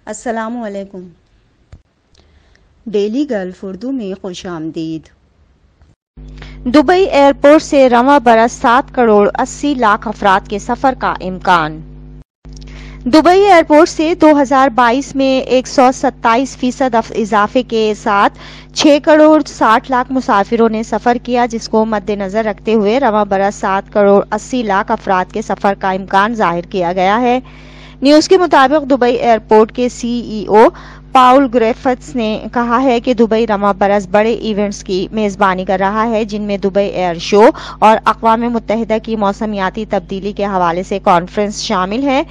السلام علیکم۔ Daily golf Urdu میں خوش آمدید۔ دبئی ایئرپورٹ سے رواں برس 7 کروڑ 80 لاکھ افراد کے سفر کا امکان۔ دبئی ایئرپورٹ سے 2022 میں 127% اضافے کے ساتھ 6 کروڑ 60 لاکھ مسافروں نے سفر کیا، جس کو مد نظر رکھتے ہوئے رواں برس 7 کروڑ 80 لاکھ افراد کے سفر کا امکان ظاہر کیا گیا ہے۔ نیوز کے مطابق دبئی ایئرپورٹ کے سی ای او پاؤل گریفٹس نے کہا ہے کہ دبئی رواں برس بڑے ایونٹس کی میزبانی کر رہا ہے، جن میں دبئی ایئر شو اور اقوام متحدہ کی موسمیاتی تبدیلی کے حوالے سے کانفرنس شامل ہے۔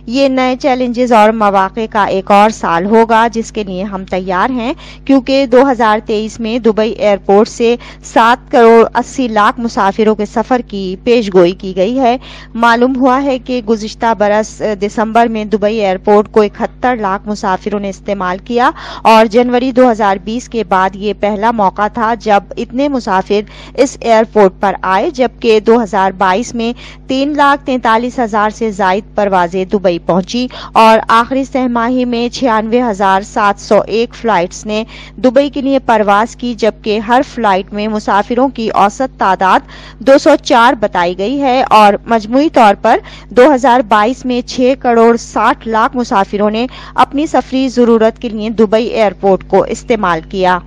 یہ نئے چیلنجز اور مواقع کا ایک اور سال ہوگا جس کے لیے ہم تیار ہیں، کیونکہ 2023 میں دبئی ایئرپورٹ سے 7 کروڑ 80 لاکھ مسافروں کے سفر کی پیش گوئی کی گئی ہے۔ معلوم ہوا ہے کہ گزشتہ برس دسمبر میں دبئی ایئرپورٹ کو 71 لاکھ مسافروں نے استعمال کیا اور جنوری 2020 کے بعد یہ پہلا موقع تھا جب اتنے مسافر اس ایئرپورٹ پر آئے، جبکہ 2022 میں 3,43,000 سے زائد پروازیں دبئی پہنچی اور آخری سہ ماہی میں 96,701 فلائٹس نے دبئی کے لیے پرواز کی، جبکہ ہر فلائٹ میں مسافروں کی اوسط تعداد 204 بتائی گئی ہے اور مجموعی طور پر 2022 میں 6 کروڑ 60 لاکھ مسافروں نے اپنی سفری ضرورت کے لیے دبئی ایئرپورٹ کو استعمال کیا۔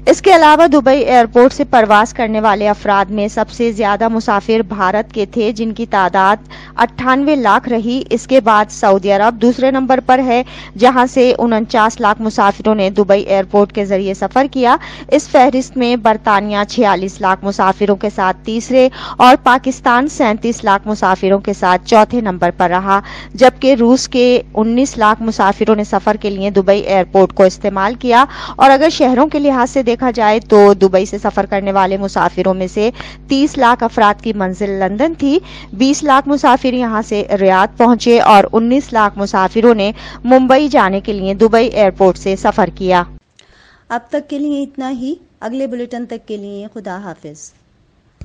اس کے علاوہ دبئی ایئرپورٹ سے پرواز کرنے والے افراد میں سب سے زیادہ مسافر بھارت کے تھے، جن کی تعداد 98 لاکھ رہی۔ اس کے بعد سعودی عرب دوسرے نمبر پر ہے، جہاں سے 49 لاکھ مسافروں نے دبئی ایئرپورٹ کے ذریعے سفر کیا۔ اس فہرست میں برطانیہ 46 لاکھ مسافروں کے ساتھ تیسرے اور پاکستان 37 لاکھ مسافروں کے ساتھ چوتھے نمبر پر رہا، جبکہ روس کے 19 لاکھ مسافروں نے سفر کے لیے دبئی ایئرپورٹ کو استعمال کیا۔ اور اگر شہروں کے لحاظ سے دیکھا جائے تو دبئی سے سفر کرنے والے مسافروں میں سے 30 لاکھ افراد کی منزل لندن تھی، 20 لاکھ مسافر یہاں سے ریاض پہنچے اور 19 لاکھ مسافروں نے ممبئی جانے کے لیے دبئی ایئرپورٹ سے سفر کیا۔ اب تک کے لیے اتنا ہی۔ اگلے بلیٹن تک کے لیے خدا حافظ۔